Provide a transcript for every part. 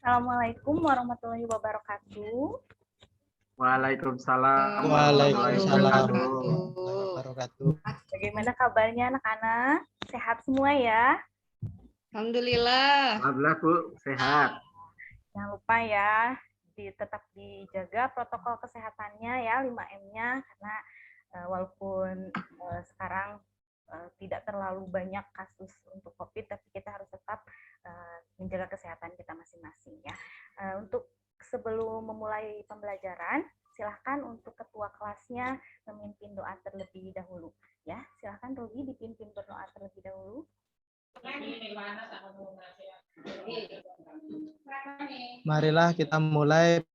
Assalamualaikum warahmatullahi wabarakatuh. Waalaikumsalam warahmatullahi Waalaikumsalam wabarakatuh. warahmatullahi wabarakatuh. Bagaimana kabarnya anak-anak? Sehat semua ya? Alhamdulillah. Alhamdulillah Bu, sehat. Jangan lupa ya, tetap dijaga protokol kesehatannya ya, 5M-nya, karena walaupun sekarang tidak terlalu banyak kasus untuk COVID, tapi kita harus tetap menjaga kesehatan kita masing-masing ya. Untuk sebelum memulai pembelajaran, silahkan untuk ketua kelasnya memimpin doa terlebih dahulu. Ya, silahkan Robi dipimpin berdoa terlebih dahulu. Marilah kita mulai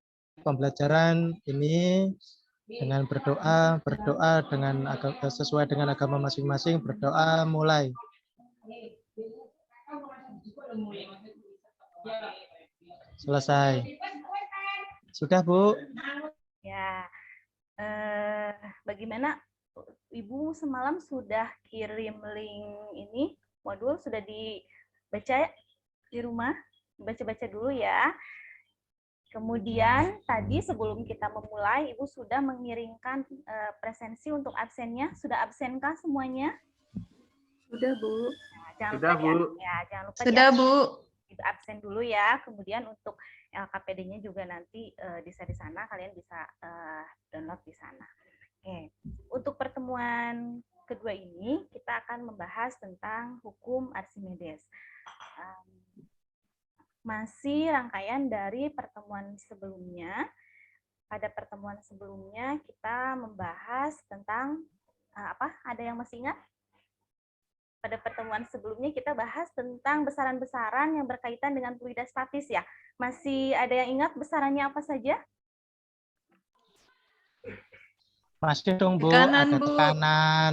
pembelajaran ini dengan berdoa dengan sesuai dengan agama masing-masing. Berdoa mulai. Selesai. Sudah, Bu? Ya. Bagaimana Ibu semalam sudah kirim link ini, modul sudah dibaca ya di rumah? Baca-baca dulu ya. Kemudian tadi sebelum kita memulai, Ibu sudah mengirimkan presensi untuk absennya. Sudah absenkah semuanya? Sudah, Bu. Nah, jangan Sudah, lupa Bu. ya, jangan lupa Sudah, Bu. absen dulu ya. Kemudian untuk LKPD-nya juga nanti bisa di sana, kalian bisa download di sana. Oke. Untuk pertemuan kedua ini kita akan membahas tentang hukum Archimedes. Masih rangkaian dari pertemuan sebelumnya. Pada pertemuan sebelumnya kita membahas tentang apa? Ada yang masih ingat? Pada pertemuan sebelumnya kita bahas tentang besaran-besaran yang berkaitan dengan fluida statis ya. Masih ada yang ingat besarannya apa saja? Masih dong, Bu. Tekanan, Ada Bu. tekanan.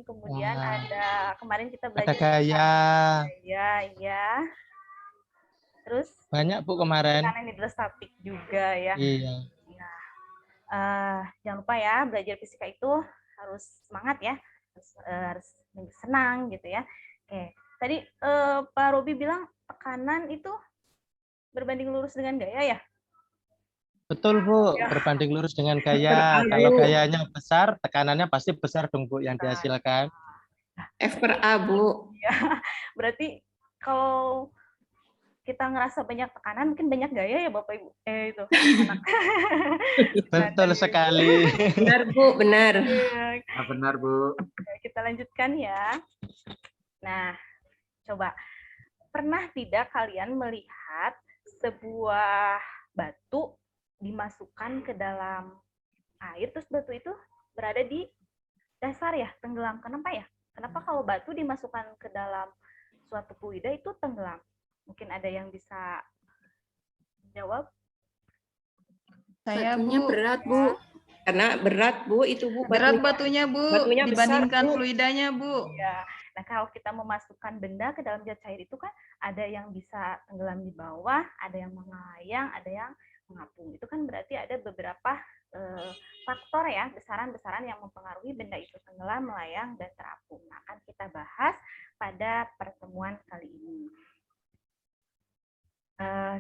Kemudian Nah, ada kemarin kita ada belajar gaya. iya. Terus Banyak, Bu, kemarin. tekanan hidrostatik juga ya. Iya. Jangan lupa ya, belajar fisika itu harus semangat ya, harus senang gitu ya. Oke, tadi Pak Robi bilang tekanan itu berbanding lurus dengan gaya ya? Betul, Bu. Berbanding lurus dengan gaya. Kalau gayanya besar, tekanannya pasti besar dong, Bu, yang dihasilkan. F per A, Bu. Ya, berarti kalau kita ngerasa banyak tekanan, mungkin banyak gaya ya Bapak Ibu. Itu anak. Betul sekali. Benar, Bu, benar. Ya, benar, Bu. Kita lanjutkan ya. Nah, coba. Pernah tidak kalian melihat sebuah batu dimasukkan ke dalam air, terus batu itu berada di dasar ya, tenggelam. Kenapa ya? Kenapa kalau batu dimasukkan ke dalam suatu fluida itu tenggelam? Mungkin ada yang bisa jawab? Batunya Bu. berat, Bu. Karena berat, Bu, itu, Bu. Berat batunya, Bu, Batunya besar, dibandingkan Bu. fluidanya, Bu. Ya. Nah, kalau kita memasukkan benda ke dalam zat cair itu kan ada yang bisa tenggelam di bawah, ada yang melayang, ada yang mengapung. Itu kan berarti ada beberapa faktor ya, besaran-besaran yang mempengaruhi benda itu tenggelam, melayang, dan terapung. Nah, akan kita bahas pada pertemuan kali ini.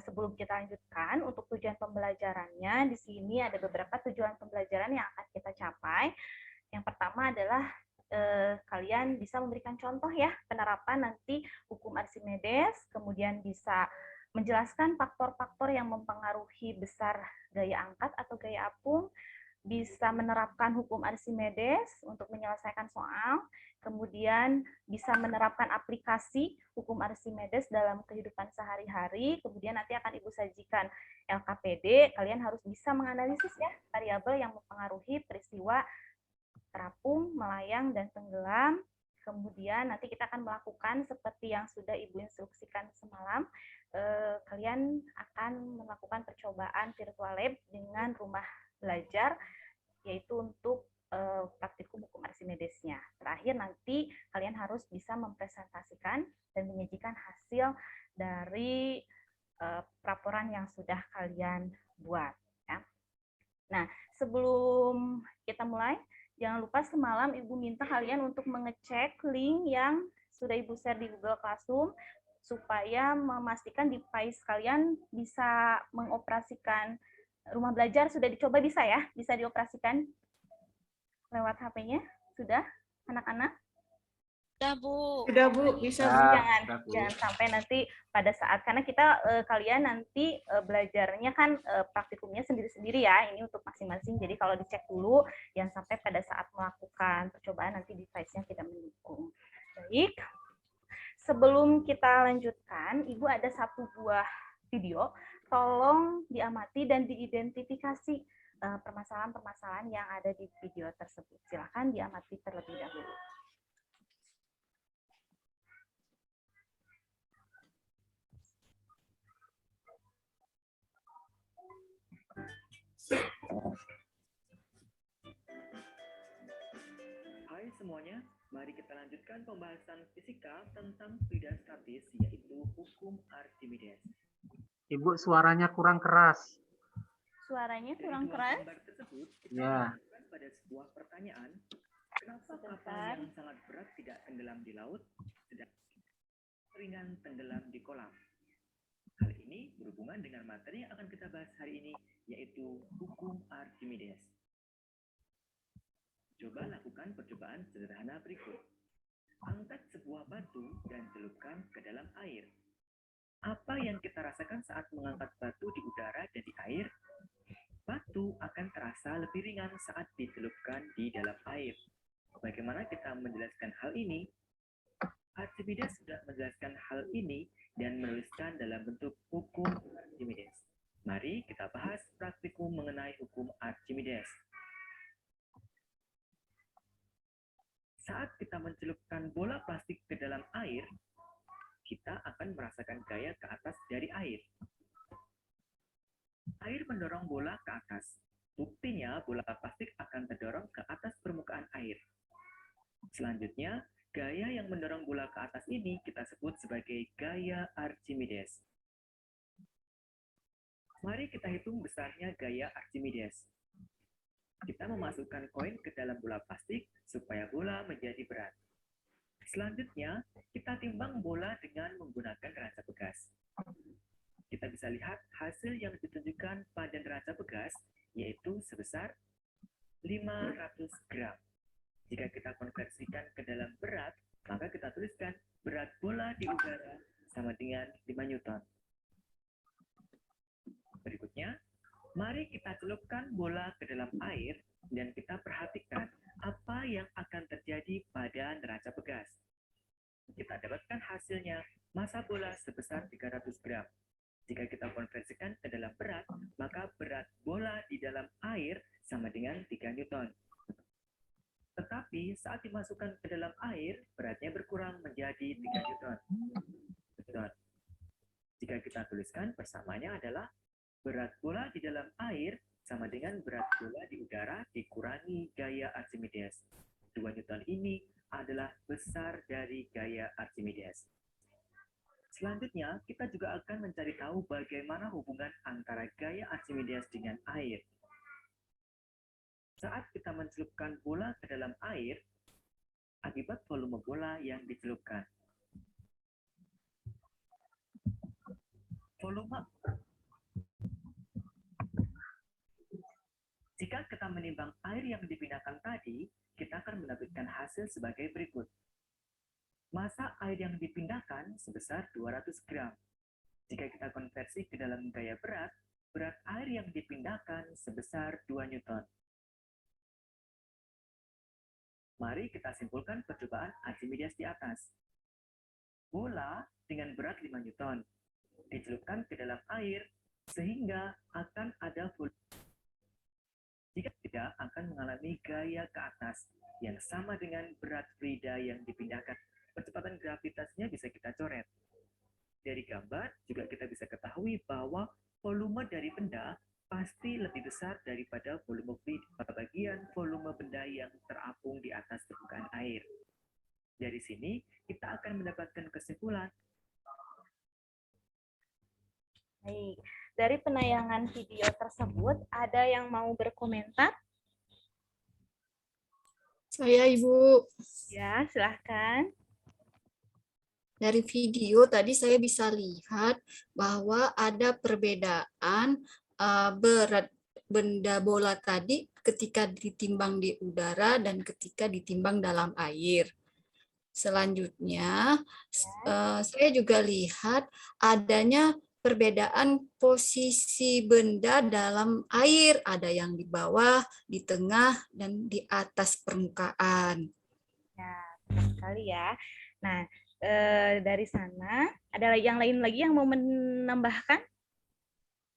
Sebelum kita lanjutkan, untuk tujuan pembelajarannya, di sini ada beberapa tujuan pembelajaran yang akan kita capai. Yang pertama adalah kalian bisa memberikan contoh ya, penerapan nanti hukum Archimedes, kemudian bisa menjelaskan faktor-faktor yang mempengaruhi besar gaya angkat atau gaya apung, bisa menerapkan hukum Archimedes untuk menyelesaikan soal, kemudian bisa menerapkan aplikasi hukum Archimedes dalam kehidupan sehari-hari, kemudian nanti akan Ibu sajikan LKPD, kalian harus bisa menganalisis ya variabel yang mempengaruhi peristiwa terapung, melayang, dan tenggelam. Kemudian nanti kita akan melakukan seperti yang sudah Ibu instruksikan semalam, kalian akan melakukan percobaan virtual lab dengan rumah belajar, yaitu untuk praktikum hukum Archimedesnya. Terakhir nanti kalian harus bisa mempresentasikan dan menyajikan hasil dari laporan yang sudah kalian buat. Ya. Nah, sebelum kita mulai, jangan lupa semalam Ibu minta kalian untuk mengecek link yang sudah Ibu share di Google Classroom. supaya memastikan device kalian bisa mengoperasikan rumah belajar. Sudah dicoba bisa ya? Bisa dioperasikan lewat HP-nya? Sudah, anak-anak? Udah, Bu. Sudah Bu, bisa Bu. Jangan sampai nanti pada saat, karena kita kalian nanti belajarnya kan praktikumnya sendiri-sendiri ya, ini untuk masing-masing. Jadi kalau dicek dulu, jangan sampai pada saat melakukan percobaan nanti device-nya tidak mendukung. Baik, sebelum kita lanjutkan, Ibu ada satu buah video, tolong diamati dan diidentifikasi permasalahan-permasalahan yang ada di video tersebut. Silakan diamati terlebih dahulu. Hai semuanya, mari kita lanjutkan pembahasan fisika tentang fluida statis, yaitu hukum Archimedes. Ibu, suaranya kurang keras. Suaranya Dari kurang dua keras. gambar tersebut, kita Ya. menemukan pada sebuah pertanyaan, kenapa kapal yang sangat berat tidak tenggelam di laut, sedangkan ringan tenggelam di kolam? Hal ini berhubungan dengan materi yang akan kita bahas hari ini, yaitu hukum Archimedes. Coba lakukan percobaan sederhana berikut. Angkat sebuah batu dan celupkan ke dalam air. Apa yang kita rasakan saat mengangkat batu di udara dan di air? Batu akan terasa lebih ringan saat dicelupkan di dalam air. Bagaimana kita menjelaskan hal ini? Archimedes sudah menjelaskan hal ini dan menuliskan dalam bentuk hukum Archimedes. Mari kita bahas praktikum mengenai hukum Archimedes. Saat kita mencelupkan bola plastik ke dalam air, kita akan merasakan gaya ke atas dari air. Air mendorong bola ke atas. Buktinya, bola plastik akan terdorong ke atas permukaan air. Selanjutnya, gaya yang mendorong bola ke atas ini kita sebut sebagai gaya Archimedes. Mari kita hitung besarnya gaya Archimedes. Kita memasukkan koin ke dalam bola plastik supaya bola menjadi berat. Selanjutnya, kita timbang bola dengan menggunakan neraca bekas. Kita bisa lihat hasil yang ditunjukkan pada neraca bekas, yaitu sebesar 500 gram. Jika kita konversikan ke dalam berat, maka kita tuliskan berat bola di udara sama dengan 5 Newton. Berikutnya, mari kita celupkan bola ke dalam air dan kita perhatikan apa yang akan terjadi pada neraca bekas. Kita dapatkan hasilnya massa bola sebesar 300 gram. Jika kita konversikan ke dalam berat, maka berat bola di dalam air sama dengan 3 Newton. Tetapi saat dimasukkan ke dalam air, beratnya berkurang menjadi 3 Newton. Jika kita tuliskan, persamaannya adalah berat bola di dalam air sama dengan berat bola di udara dikurangi gaya Archimedes. 2 Newton ini adalah besar dari gaya Archimedes. Selanjutnya, kita juga akan mencari tahu bagaimana hubungan antara gaya Archimedes dengan air. Saat kita mencelupkan bola ke dalam air, akibat volume bola yang dicelupkan. Jika kita menimbang air yang dipindahkan tadi, kita akan mendapatkan hasil sebagai berikut. Massa air yang dipindahkan sebesar 200 gram. Jika kita konversi ke dalam gaya berat, berat air yang dipindahkan sebesar 2 Newton. Mari kita simpulkan percobaan Archimedes di atas. Bola dengan berat 5 Newton dicelupkan ke dalam air sehingga akan ada volume. Jika tidak, akan mengalami gaya ke atas yang sama dengan berat fluida yang dipindahkan. Percepatan gravitasinya bisa kita coret. Dari gambar juga kita bisa ketahui bahwa volume dari benda pasti lebih besar daripada volume fluid pada bagian volume benda yang terapung di atas permukaan air. Dari sini, kita akan mendapatkan kesimpulan. Baik, dari penayangan video tersebut, ada yang mau berkomentar? Saya, Ibu. Ya, silahkan. dari video tadi saya bisa lihat bahwa ada perbedaan berat benda bola tadi ketika ditimbang di udara dan ketika ditimbang dalam air. Selanjutnya, saya juga lihat adanya perbedaan posisi benda dalam air. Ada yang di bawah, di tengah, dan di atas permukaan. Ya, betul sekali ya. Nah, dari sana ada yang lain lagi yang mau menambahkan?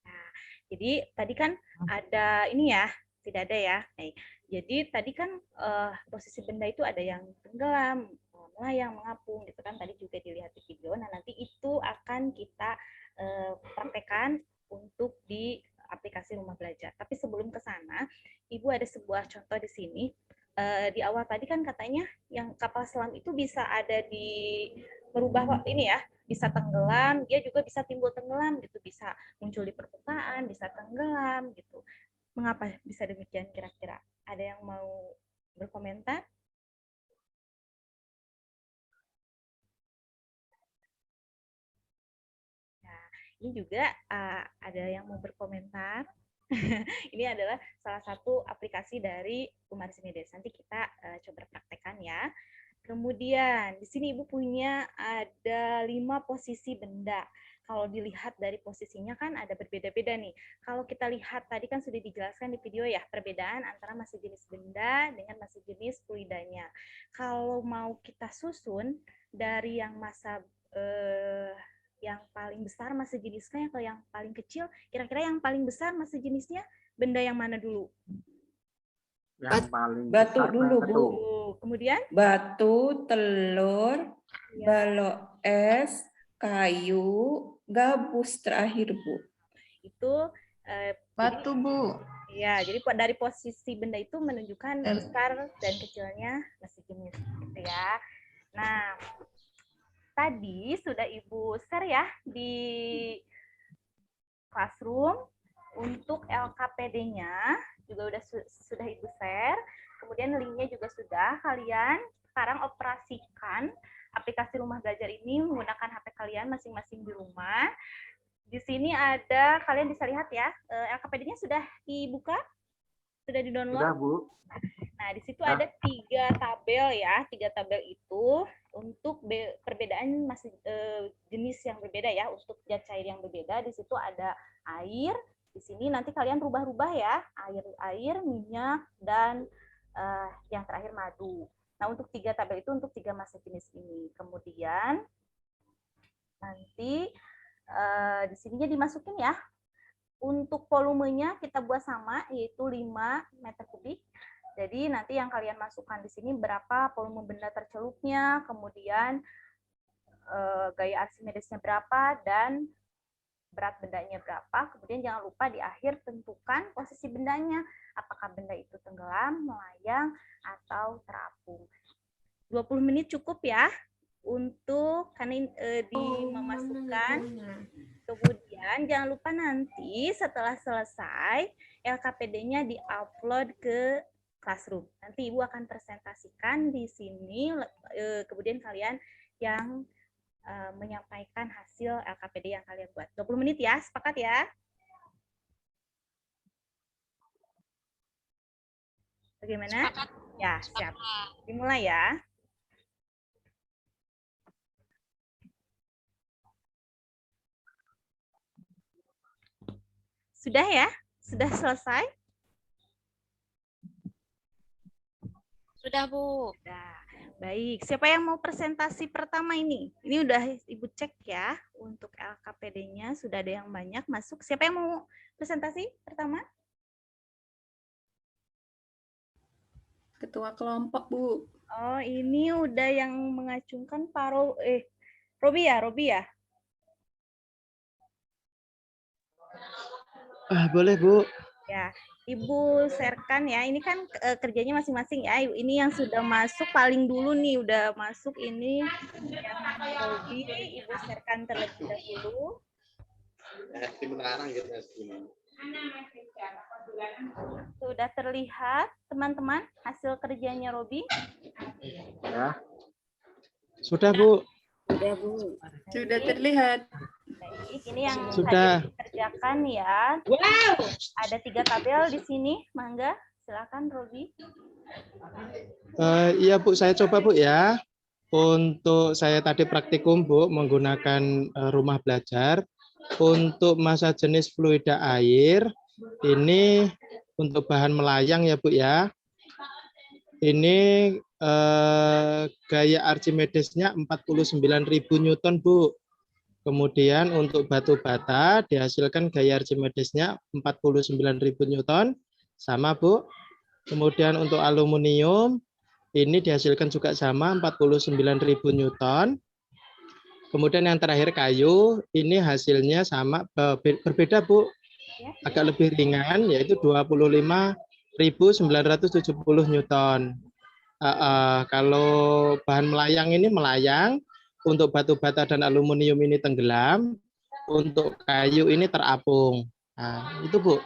Nah, jadi tadi kan ada ini ya, tidak ada ya. Nah, jadi tadi kan posisi benda itu ada yang tenggelam, melayang, mengapung gitu kan. Tadi juga dilihat di video. Nah, nanti itu akan kita praktekkan untuk di aplikasi rumah belajar. Tapi sebelum ke sana, Ibu ada sebuah contoh di sini. Di awal tadi kan katanya yang kapal selam itu bisa ada di merubah ini ya, bisa tenggelam, dia juga bisa timbul tenggelam gitu, bisa muncul di permukaan, bisa tenggelam gitu. Mengapa bisa demikian kira-kira? Ada yang mau berkomentar? Nah, ini juga ada yang mau berkomentar. Ini adalah salah satu aplikasi dari Umaris Medes. Nanti kita coba praktekkan ya. Kemudian di sini Ibu punya ada 5 posisi benda. Kalau dilihat dari posisinya kan ada berbeda-beda nih. Kalau kita lihat tadi kan sudah dijelaskan di video ya, perbedaan antara masih jenis benda dengan masih jenis fluidanya. Kalau mau kita susun dari yang massa yang paling besar massa jenisnya ke yang paling kecil, kira-kira yang paling besar massa jenisnya benda yang mana dulu? Yang paling Batu besar dulu, batu. Bu. Kemudian? Batu, telur, Ya. balok es, kayu, gabus terakhir, Bu. Itu Batu, Bu. ya, jadi dari posisi benda itu menunjukkan besar dan kecilnya masih jenis gitu ya. Nah, tadi sudah Ibu share ya di classroom untuk LKPD-nya juga sudah Ibu share. Kemudian linknya juga sudah. Kalian sekarang operasikan aplikasi rumah belajar ini menggunakan HP kalian masing-masing di rumah. Di sini ada, kalian bisa lihat ya, LKPD-nya sudah dibuka? Sudah di-download? Sudah, Bu. Nah, di situ ada 3 tabel ya. 3 tabel itu untuk perbedaan masih jenis yang berbeda ya, untuk zat cair yang berbeda. Di situ ada air. Di sini nanti kalian rubah-rubah ya, air, minyak, dan yang terakhir madu. Nah, untuk 3 tabel itu untuk 3 massa jenis ini. Kemudian nanti di sininya dimasukin ya. Untuk volumenya kita buat sama, yaitu 5 meter kubik. Jadi nanti yang kalian masukkan di sini berapa volume benda tercelupnya, kemudian gaya Archimedesnya berapa, dan berat bendanya berapa. Kemudian jangan lupa di akhir tentukan posisi bendanya. Apakah benda itu tenggelam, melayang, atau terapung. 20 menit cukup ya untuk karena memasukkan. Kemudian jangan lupa nanti setelah selesai LKPD-nya di-upload ke Classroom. Nanti Ibu akan presentasikan di sini, kemudian kalian yang menyampaikan hasil LKPD yang kalian buat. 20 menit ya, sepakat ya? Bagaimana? Sepakat. Ya, siap. Dimulai ya. Sudah ya? Sudah selesai? Sudah, Bu. Sudah. Baik, siapa yang mau presentasi pertama ini? Ini udah Ibu cek ya, untuk LKPD-nya sudah ada yang banyak masuk. Siapa yang mau presentasi pertama? Ketua kelompok, Bu. Oh, ini udah yang mengacungkan Robi ya? Boleh, Bu. Ya, Ibu sharekan ya. Ini kan kerjanya masing-masing ya. Ini yang sudah masuk paling dulu nih, udah masuk ini yang Robi, Ibu sharekan terlebih dahulu. Sudah terlihat teman-teman hasil kerjanya Robi? Ya. Sudah, Bu. Sudah, Bu. Sudah Baik. terlihat. Baik, ini yang Sudah. tadi dikerjakan ya. Ada 3 tabel di sini, mangga. Silakan Robi. Iya Bu, saya coba Bu ya. Untuk saya tadi praktikum Bu menggunakan rumah belajar. Untuk massa jenis fluida air, ini untuk bahan melayang ya Bu ya. Ini gaya Archimedesnya 49.000 Newton Bu. Kemudian untuk batu bata dihasilkan gaya Archimedesnya 49.000 Newton. Sama Bu. Kemudian untuk aluminium ini dihasilkan juga sama 49.000 Newton. Kemudian yang terakhir kayu, ini hasilnya sama, berbeda Bu, agak lebih ringan, yaitu 25.970 Newton. Kalau bahan melayang ini melayang, untuk batu bata dan aluminium ini tenggelam, untuk kayu ini terapung. Nah, itu Bu.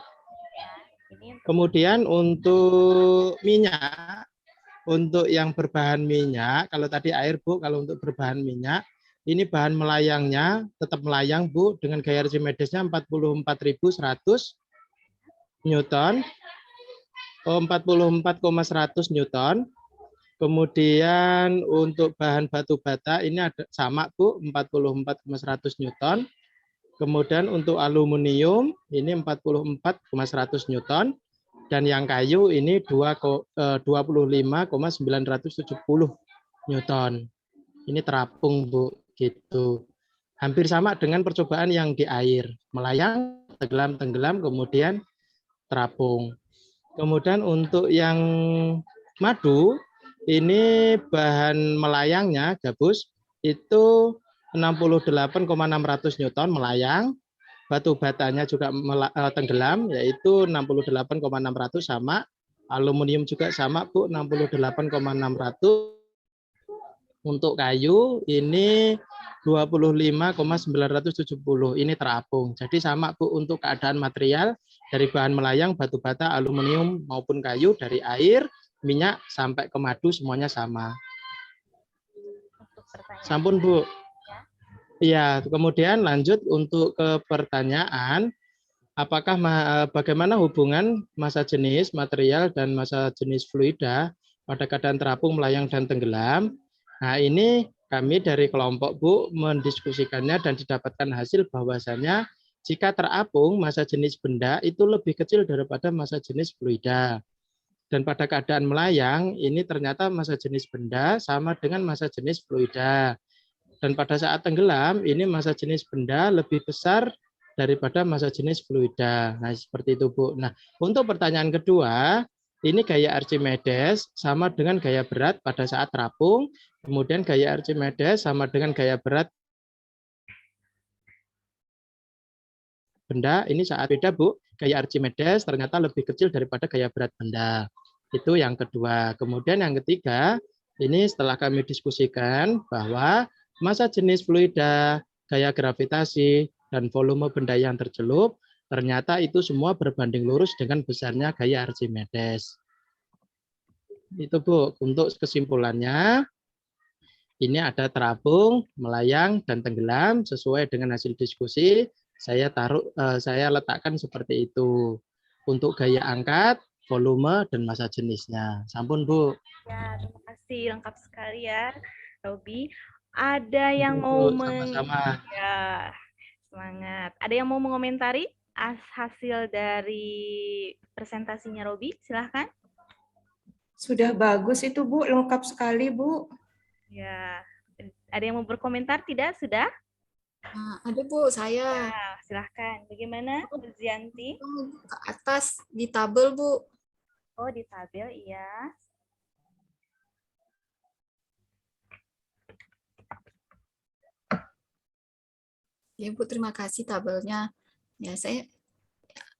Kemudian untuk minyak, untuk yang berbahan minyak, kalau tadi air Bu, kalau untuk berbahan minyak, ini bahan melayangnya tetap melayang Bu dengan gaya Archimedesnya 44.100 Newton, 44,100 Newton. Kemudian untuk bahan batu bata ini ada sama Bu, 44,100 Newton. Kemudian untuk aluminium ini 44,100 Newton. Dan yang kayu ini 25,970 Newton. Ini terapung Bu, gitu. Hampir sama dengan percobaan yang di air, melayang, tenggelam, kemudian terapung. Kemudian untuk yang madu, ini bahan melayangnya gabus itu 68,600 Newton melayang. Batu batanya juga tenggelam, yaitu 68,600 sama. Aluminium juga sama, Bu, 68,600. Untuk kayu, ini 25,970. Ini terapung. Jadi sama, Bu, untuk keadaan material dari bahan melayang, batu bata, aluminium, maupun kayu, dari air, minyak, sampai ke madu, semuanya sama. Sampun, Bu. Iya, kemudian lanjut untuk ke pertanyaan, apakah bagaimana hubungan massa jenis material dan massa jenis fluida pada keadaan terapung, melayang, dan tenggelam? Nah, ini kami dari kelompok Bu mendiskusikannya dan didapatkan hasil bahwasanya jika terapung massa jenis benda itu lebih kecil daripada massa jenis fluida. Dan pada keadaan melayang ini ternyata massa jenis benda sama dengan massa jenis fluida. Dan pada saat tenggelam, ini massa jenis benda lebih besar daripada massa jenis fluida. Nah, seperti itu, Bu. Nah, untuk pertanyaan kedua, ini gaya Archimedes sama dengan gaya berat pada saat terapung. Kemudian gaya Archimedes sama dengan gaya berat benda. Ini saat beda, Bu. Gaya Archimedes ternyata lebih kecil daripada gaya berat benda. Itu yang kedua. Kemudian yang ketiga, ini setelah kami diskusikan bahwa massa jenis fluida, gaya gravitasi, dan volume benda yang tercelup, ternyata itu semua berbanding lurus dengan besarnya gaya Archimedes. Itu, Bu, untuk kesimpulannya, ini ada terapung, melayang, dan tenggelam sesuai dengan hasil diskusi. Saya letakkan seperti itu. Untuk gaya angkat, volume, dan massa jenisnya. Sampun, Bu. Ya, terima kasih, lengkap sekali ya, Robi. Ada yang Bu, mau sama-sama. Ya, semangat. Ada yang mau mengomentari hasil dari presentasinya Robi? Silahkan. Sudah bagus itu, Bu. Lengkap sekali, Bu. Ya, ada yang mau berkomentar? Tidak? Sudah? Nah, ada Bu, saya. Ya, silahkan. Bagaimana, Bu Zianti? Ke atas di tabel, Bu. Oh, di tabel, iya. Ya, Bu, terima kasih tabelnya. Ya, saya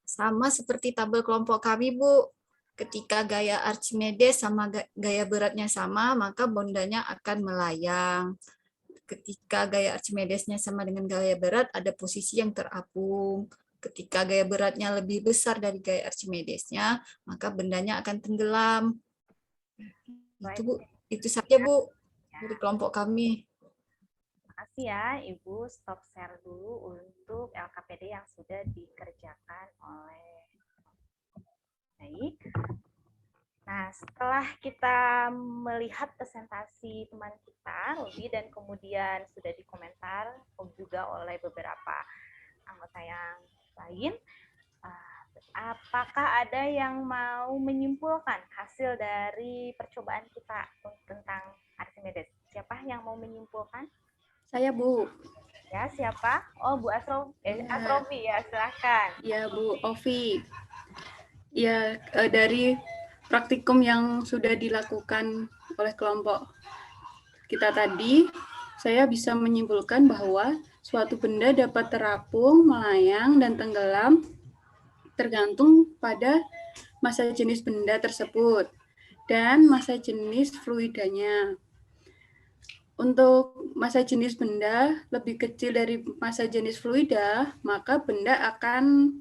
sama seperti tabel kelompok kami, Bu. Ketika gaya Archimedes sama gaya beratnya sama, maka bondanya akan melayang. Ketika gaya Archimedesnya sama dengan gaya berat, ada posisi yang terapung. Ketika gaya beratnya lebih besar dari gaya Archimedesnya, maka bendanya akan tenggelam. Itu, Bu. Itu saja, Bu, dari kelompok kami. kasih ya, Ibu stop share dulu untuk LKPD yang sudah dikerjakan oleh. Baik. Nah, setelah kita melihat presentasi teman kita, Robi, dan kemudian sudah dikomentar juga oleh beberapa anggota yang lain, apakah ada yang mau menyimpulkan hasil dari percobaan kita tentang Archimedes? Siapa yang mau menyimpulkan? Saya, Bu. Ya, siapa? Oh, Bu Asrofi ya, silakan. Ya, Bu Ovi. Ya, dari praktikum yang sudah dilakukan oleh kelompok kita tadi, saya bisa menyimpulkan bahwa suatu benda dapat terapung, melayang, dan tenggelam tergantung pada massa jenis benda tersebut dan massa jenis fluidanya. Untuk massa jenis benda lebih kecil dari massa jenis fluida, maka benda akan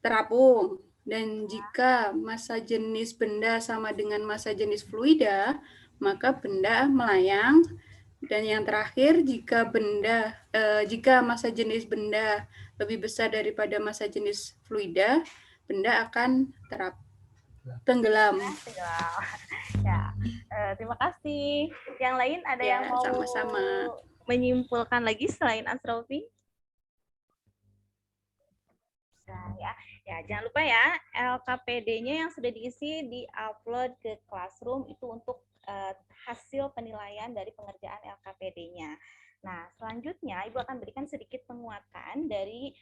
terapung. Dan jika massa jenis benda sama dengan massa jenis fluida, maka benda melayang. Dan yang terakhir, jika massa jenis benda lebih besar daripada massa jenis fluida, benda akan tenggelam. Ya, terima kasih. Yang lain ada yang mau sama-sama menyimpulkan lagi selain Asrofi? Nah, ya jangan lupa ya, LKPD-nya yang sudah diisi di-upload ke Classroom itu untuk hasil penilaian dari pengerjaan LKPD-nya. Nah, selanjutnya Ibu akan berikan sedikit penguatan dari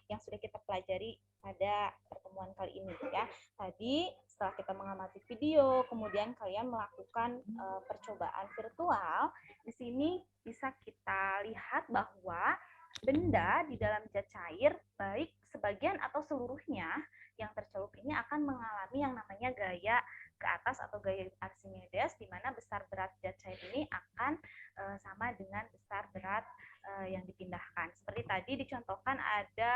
yang sudah kita pelajari pada pertemuan kali ini ya. Tadi setelah kita mengamati video, kemudian kalian melakukan percobaan virtual, di sini bisa kita lihat bahwa benda di dalam zat cair, baik sebagian atau seluruhnya yang tercelup ini akan mengalami yang namanya gaya ke atas atau gaya Archimedes, di mana besar berat zat cair ini akan sama dengan besar berat yang dipindahkan. Seperti tadi dicontohkan ada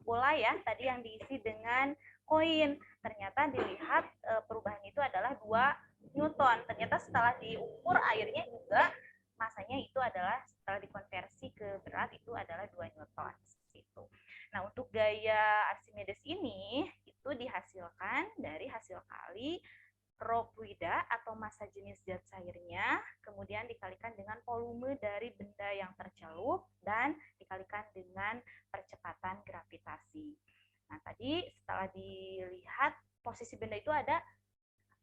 bola ya, tadi yang diisi dengan koin. Ternyata dilihat perubahan itu adalah 2 Newton. Ternyata setelah diukur airnya juga masanya itu adalah setelah dikonversi ke berat itu adalah 2 Newton. Itu. Nah, untuk gaya Archimedes ini itu dihasilkan dari hasil kali rho fluida atau massa jenis zat cairnya, kemudian dikalikan dengan volume dari benda yang tercelup dan dikalikan dengan percepatan gravitasi. Nah, tadi setelah dilihat posisi benda itu ada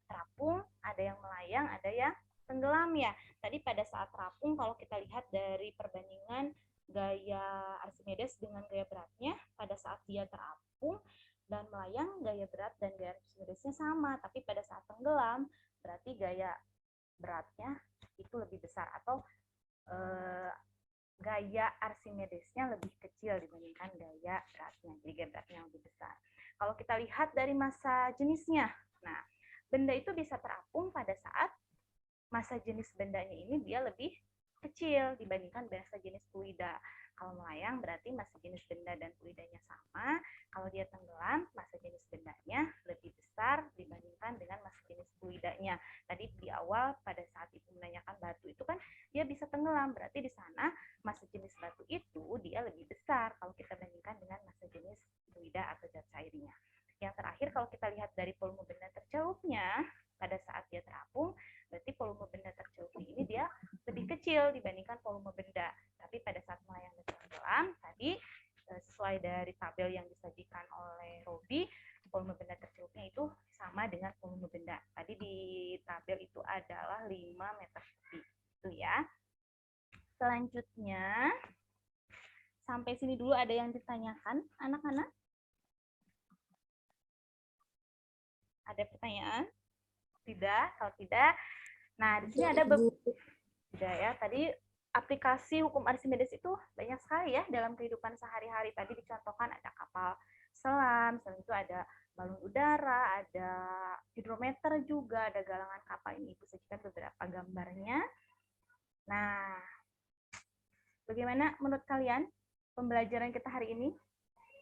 terapung, ada yang melayang, ada yang tenggelam ya. Tadi pada saat terapung kalau kita lihat dari perbandingan gaya Archimedes dengan gaya beratnya, pada saat dia terapung dan melayang, gaya berat dan gaya Archimedesnya sama, tapi pada saat tenggelam berarti gaya beratnya itu lebih besar atau gaya Archimedesnya lebih kecil dibandingkan gaya beratnya, jadi gaya beratnya yang lebih besar. Kalau kita lihat dari massa jenisnya, nah benda itu bisa terapung pada saat massa jenis bendanya ini dia lebih kecil dibandingkan massa jenis fluida. Kalau melayang berarti massa jenis benda dan fluidanya sama. Kalau dia tenggelam, massa jenis bendanya lebih besar dibandingkan dengan massa jenis fluidanya. Tadi di awal pada saat Ibu menanyakan batu itu kan dia bisa tenggelam, berarti di sana massa jenis batu itu dia lebih besar kalau kita bandingkan dengan massa jenis fluida atau zat cairnya. Yang terakhir kalau kita lihat dari volume benda tercelupnya pada saat dia terapung, berarti volume benda tercelupnya ini dia lebih kecil dibandingkan volume benda. Tapi pada saat melayang dan tenggelam, tadi sesuai dari tabel yang disajikan oleh Robi, volume benda tercelupnya itu sama dengan volume benda. Tadi di tabel itu adalah 5 meter kubik. Itu ya. Selanjutnya, sampai sini dulu ada yang ditanyakan, anak-anak? Ada pertanyaan? Tidak, kalau tidak. Nah, di sini ada tidak ya. Tadi aplikasi hukum Archimedes itu banyak sekali ya dalam kehidupan sehari-hari. Tadi dicontohkan ada kapal selam, selain itu ada balon udara, ada hidrometer juga, ada galangan kapal. Ini Ibu sajikan beberapa gambarnya. Nah, bagaimana menurut kalian pembelajaran kita hari ini?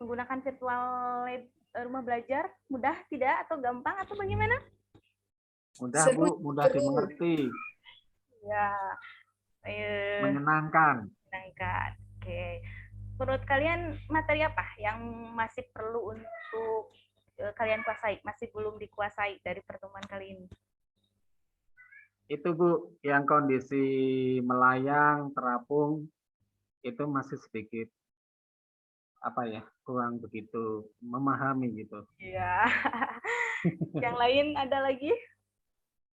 Menggunakan virtual lab rumah belajar mudah tidak atau gampang atau bagaimana? Mudah Bu, mudah dimengerti. Ya, Menyenangkan. Menyenangkan. Oke. Menurut kalian materi apa yang masih perlu untuk kalian kuasai, masih belum dikuasai dari pertemuan kali ini? Itu Bu, yang kondisi melayang, terapung, itu masih sedikit kurang begitu memahami gitu. Iya. Yang lain ada lagi?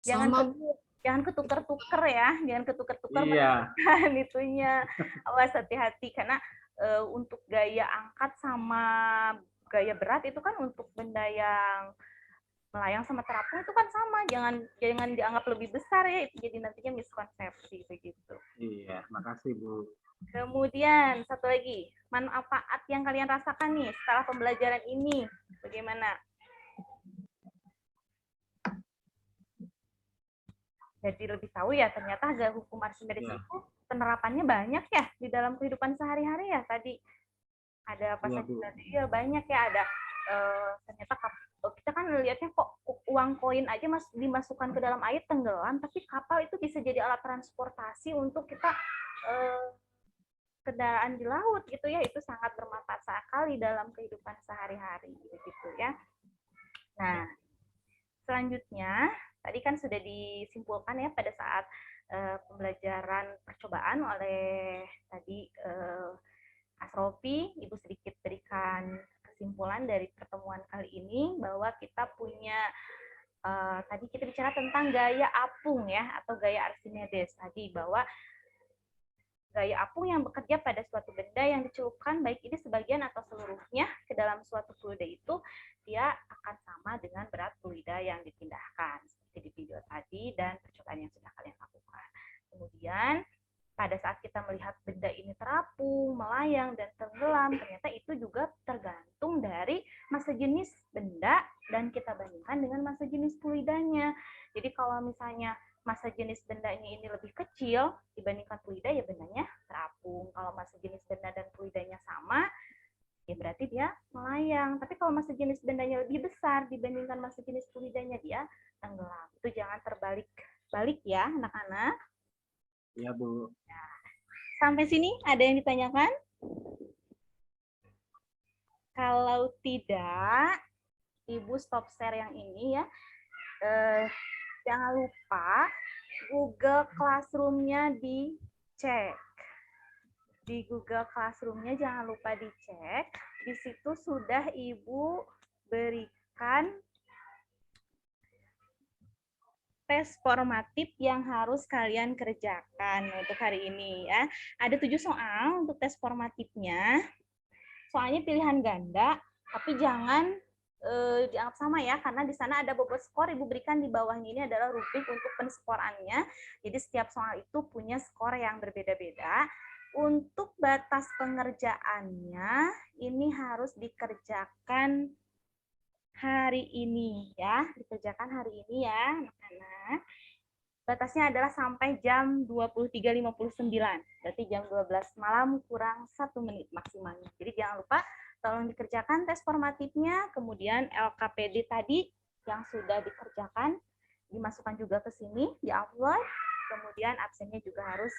Jangan ketuker-tuker ya, jangan ketuker-tuker Iya. itunya. Awas, hati-hati karena untuk gaya angkat sama gaya berat itu kan untuk benda yang melayang sama terapung itu kan sama, jangan dianggap lebih besar ya, jadi nantinya miskonsepsi begitu. Iya, makasih Bu. Kemudian satu lagi, manfaat yang kalian rasakan nih setelah pembelajaran ini bagaimana? Jadi lebih tahu ya ternyata gaya hukum Archimedes itu penerapannya banyak ya di dalam kehidupan sehari-hari ya. Tadi ada apa saja tadi ya, banyak ya, ada ternyata kita kan lihatnya kok uang koin aja dimasukkan ke dalam air tenggelam, tapi kapal itu bisa jadi alat transportasi untuk kita kendaraan di laut gitu ya. Itu sangat bermanfaat sekali dalam kehidupan sehari-hari gitu ya. Nah, selanjutnya tadi kan sudah disimpulkan ya pada saat pembelajaran percobaan oleh tadi Asrofi, Ibu sedikit berikan kesimpulan dari pertemuan kali ini bahwa kita punya tadi kita bicara tentang gaya apung ya, atau gaya Archimedes tadi, bahwa gaya apung yang bekerja pada suatu benda yang dicelupkan baik ini sebagian atau seluruhnya ke dalam suatu fluida itu, dia akan sama dengan berat fluida yang dipindahkan seperti di video tadi dan percobaan yang sudah kalian lakukan. Kemudian pada saat kita melihat benda ini terapung, melayang, dan tenggelam, ternyata itu juga tergantung dari massa jenis benda dan kita bandingkan dengan massa jenis fluidanya. Jadi kalau misalnya massa jenis bendanya ini lebih kecil dibandingkan fluida, ya bendanya terapung. Kalau massa jenis benda dan fluidanya sama, ya berarti dia melayang. Tapi kalau massa jenis bendanya lebih besar dibandingkan massa jenis fluidanya, dia tenggelam. Itu jangan terbalik-balik ya, anak-anak. Iya, Bu. Nah, sampai sini ada yang ditanyakan? Kalau tidak, Ibu stop share yang ini ya. Jangan lupa Google Classroom-nya dicek. Di Google Classroom-nya jangan lupa dicek. Di situ sudah Ibu berikan tes formatif yang harus kalian kerjakan untuk hari ini ya. Ada 7 soal untuk tes formatifnya. Soalnya pilihan ganda, tapi jangan dianggap sama ya, karena di sana ada bobot skor. Ibu berikan di bawahnya ini adalah rubrik untuk penskorannya. Jadi setiap soal itu punya skor yang berbeda-beda. Untuk batas pengerjaannya ini harus dikerjakan hari ini ya, dikerjakan hari ini ya anak-anak. Batasnya adalah sampai jam 23.59, berarti jam 12 malam kurang 1 menit maksimalnya. Jadi jangan lupa tolong dikerjakan tes formatifnya, kemudian LKPD tadi yang sudah dikerjakan dimasukkan juga ke sini, di-upload, kemudian absennya juga harus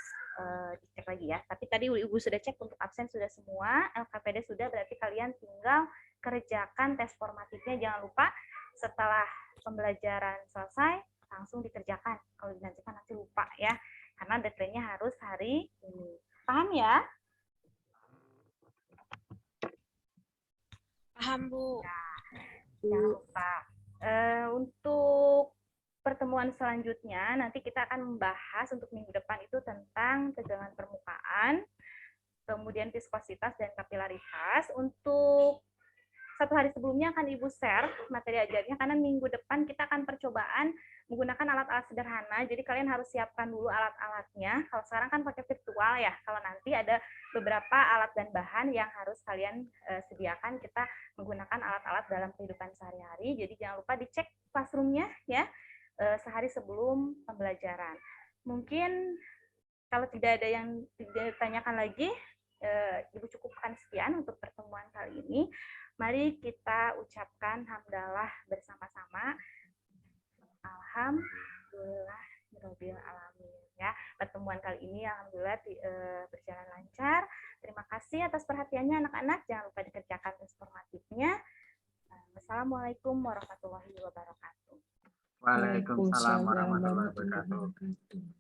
dicek lagi ya. Tapi tadi Ibu sudah cek untuk absen sudah semua, LKPD sudah, berarti kalian tinggal kerjakan tes formatifnya. Jangan lupa setelah pembelajaran selesai langsung dikerjakan. Kalau dinantikan nanti lupa ya, karena deadline-nya harus hari ini. Paham ya? Paham, Bu. Nah, jangan lupa. Untuk pertemuan selanjutnya, nanti kita akan membahas untuk minggu depan itu tentang tegangan permukaan, kemudian viskositas dan kapilaritas. Untuk 1 hari sebelumnya akan Ibu share materi ajarnya, karena minggu depan kita akan percobaan menggunakan alat-alat sederhana, jadi kalian harus siapkan dulu alat-alatnya. Kalau sekarang kan pakai virtual ya, kalau nanti ada beberapa alat dan bahan yang harus kalian sediakan, kita menggunakan alat-alat dalam kehidupan sehari-hari. Jadi jangan lupa dicek classroom-nya ya, sehari sebelum pembelajaran. Mungkin kalau tidak ada yang ditanyakan lagi, Ibu cukupkan sekian untuk pertemuan kali ini. Mari kita ucapkan hamdalah bersama-sama. Alhamdulillahirabbil alamin. Ya, pertemuan kali ini alhamdulillah berjalan lancar. Terima kasih atas perhatiannya anak-anak. Jangan lupa dikerjakan tes formatifnya. Wassalamualaikum warahmatullahi wabarakatuh. Waalaikumsalam warahmatullahi wabarakatuh.